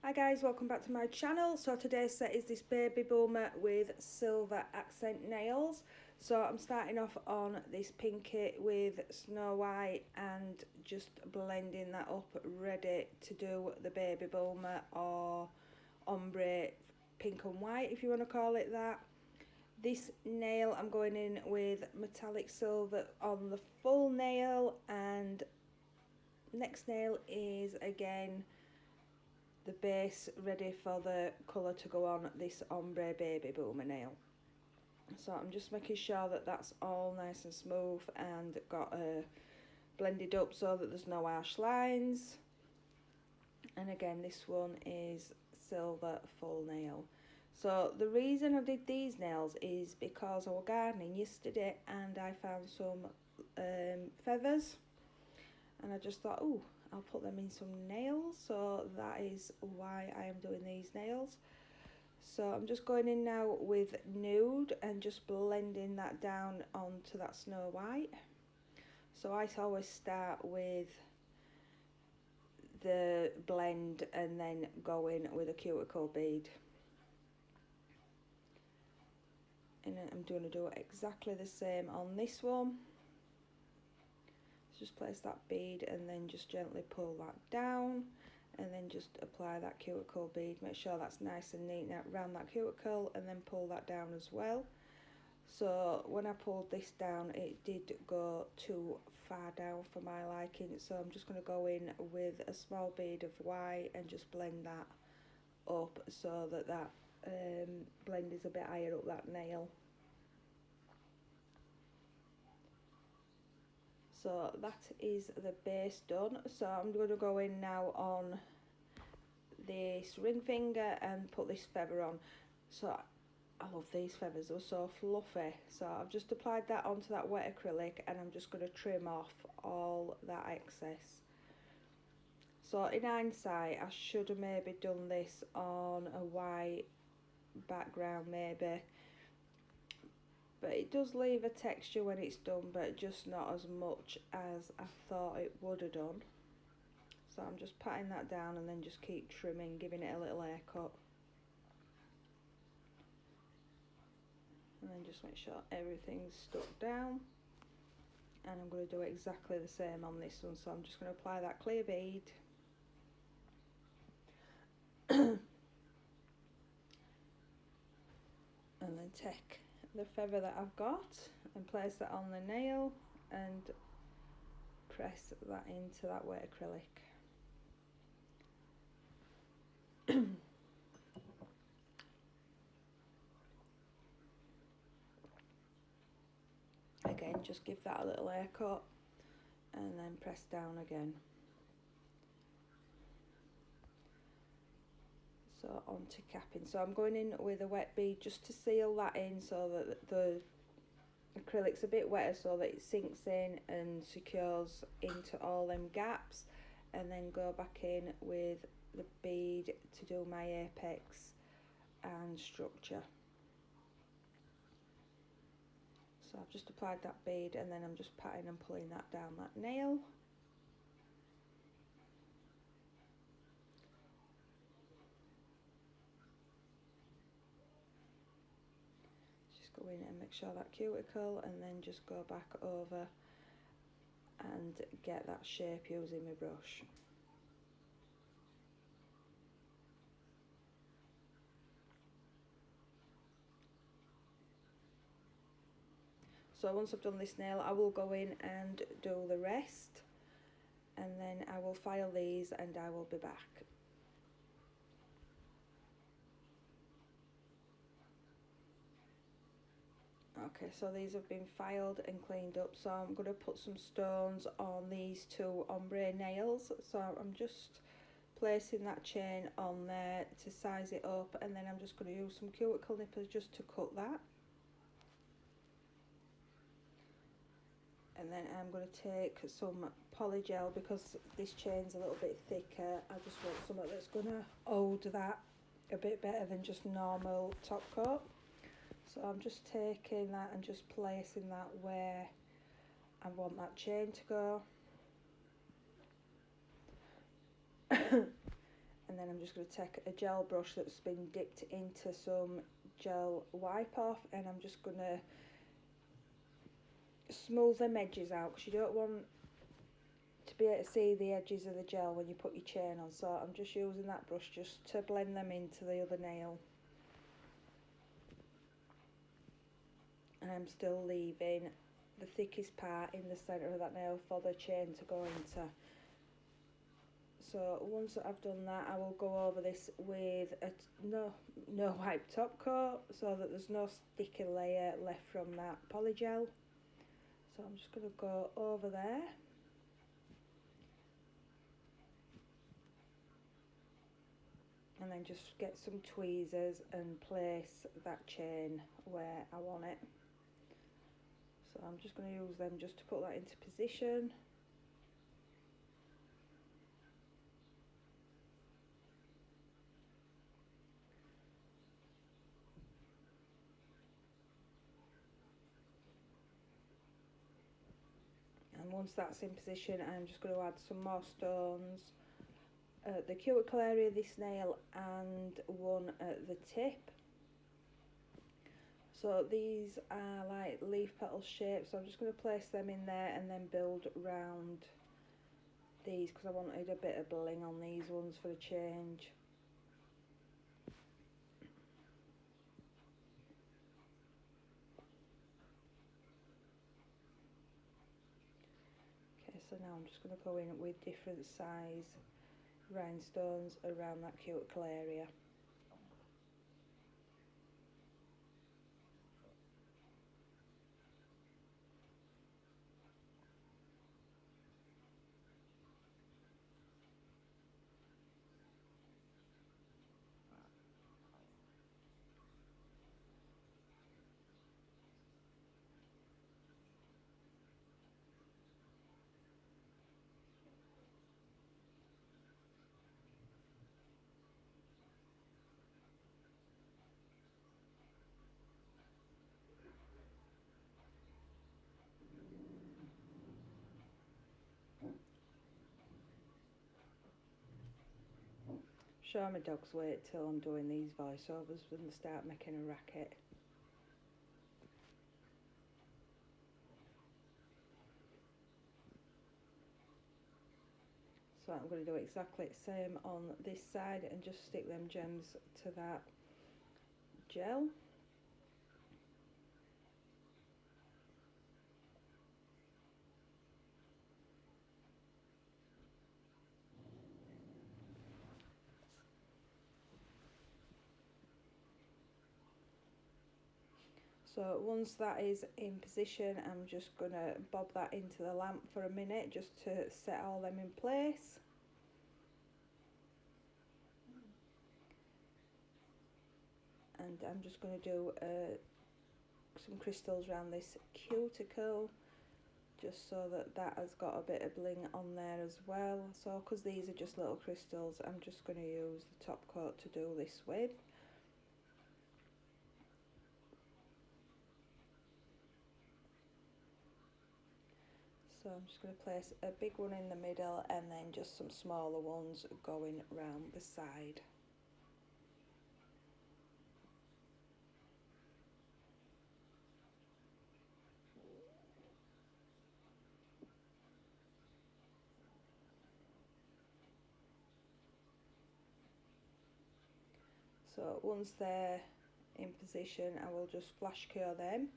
Hi guys, welcome back to my channel. So today's set is this baby boomer with silver accent nails. So I'm starting off on this pinky with Snow White and just blending that up, ready to do the baby boomer or ombre pink and white, if you want to call it that. This nail I'm going in with metallic silver on the full nail, and next nail is again the base ready for the colour to go on this ombre baby boomer nail. So I'm just making sure that that's all nice and smooth and got blended up so that there's no harsh lines. And again, this one is silver full nail. So the reason I did these nails is because I was gardening yesterday and I found some feathers, and I just thought, oh, I'll put them in some nails, so that is why I am doing these nails. So I'm just going in now with Nude and just blending that down onto that Snow White. So I always start with the blend and then go in with a cuticle bead. And I'm going to do exactly the same on this one. Just place that bead and then just gently pull that down, and then just apply that cuticle bead. Make sure that's nice and neat around that cuticle, and then pull that down as well. So when I pulled this down, it did go too far down for my liking, so I'm just going to go in with a small bead of white and just blend that up so that that blend is a bit higher up that nail. So that is the base done. So I'm going to go in now on this ring finger and put this feather on. So I love these feathers, they're so fluffy. So I've just applied that onto that wet acrylic, and I'm just going to trim off all that excess. So in hindsight, I should have maybe done this on a white background maybe. But it does leave a texture when it's done, but just not as much as I thought it would have done. So I'm just patting that down and then just keep trimming, giving it a little haircut. And then just make sure everything's stuck down. And I'm going to do exactly the same on this one. So I'm just going to apply that clear bead. And then take the feather that I've got and place that on the nail and press that into that wet acrylic. Again, just give that a little haircut and then press down again. So on to capping. So I'm going in with a wet bead just to seal that in so that the acrylic's a bit wetter so that it sinks in and secures into all them gaps, and then go back in with the bead to do my apex and structure. So I've just applied that bead and then I'm just patting and pulling that down that nail. Go in and make sure that cuticle, and then just go back over and get that shape using my brush. So once I've done this nail, I will go in and do the rest, and then I will file these and I will be back. Okay, so these have been filed and cleaned up, so I'm going to put some stones on these two ombre nails. So I'm just placing that chain on there to size it up, and then I'm just going to use some cuticle nippers just to cut that. And then I'm going to take some polygel, because this chain's a little bit thicker. I just want something that's going to hold that a bit better than just normal top coat. So I'm just taking that and just placing that where I want that chain to go. And then I'm just going to take a gel brush that's been dipped into some gel wipe off, and I'm just going to smooth them edges out, because you don't want to be able to see the edges of the gel when you put your chain on. So I'm just using that brush just to blend them into the other nail. And I'm still leaving the thickest part in the centre of that nail for the chain to go into. So once I've done that, I will go over this with a no wipe top coat, so that there's no sticky layer left from that polygel. So I'm just going to go over there. And then just get some tweezers and place that chain where I want it. So I'm just going to use them just to put that into position. And once that's in position, I'm just going to add some more stones at the cuticle area of this nail and one at the tip. So these are like leaf petal shapes, so I'm just going to place them in there and then build round these, because I wanted a bit of bling on these ones for a change. Okay, so now I'm just going to go in with different size rhinestones around that cuticle area. Show my dogs wait till I'm doing these voiceovers when they start making a racket. So I'm going to do exactly the same on this side and just stick them gems to that gel. So once that is in position, I'm just going to bob that into the lamp for a minute just to set all them in place. And I'm just going to do some crystals around this cuticle, just so that that has got a bit of bling on there as well. So because these are just little crystals, I'm just going to use the top coat to do this with. So I'm just going to place a big one in the middle and then just some smaller ones going round the side. So once they're in position, I will just flash cure them,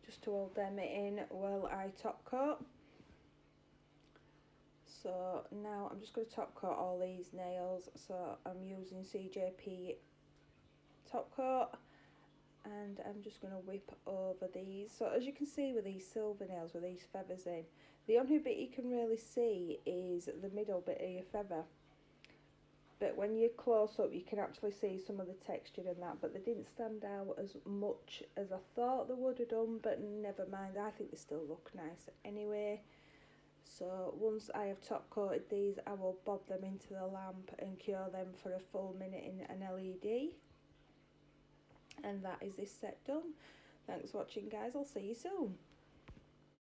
just to hold them in while I top coat. So now I'm just going to top coat all these nails. So I'm using CJP top coat, and I'm just going to whip over these. So as you can see with these silver nails with these feathers in, the only bit you can really see is the middle bit of your feather. But when you close up, you can actually see some of the texture in that, but they didn't stand out as much as I thought they would have done, but never mind, I think they still look nice anyway. So once I have top coated these, I will bob them into the lamp and cure them for a full minute in an LED. And that is this set done. Thanks for watching, guys. I'll see you soon.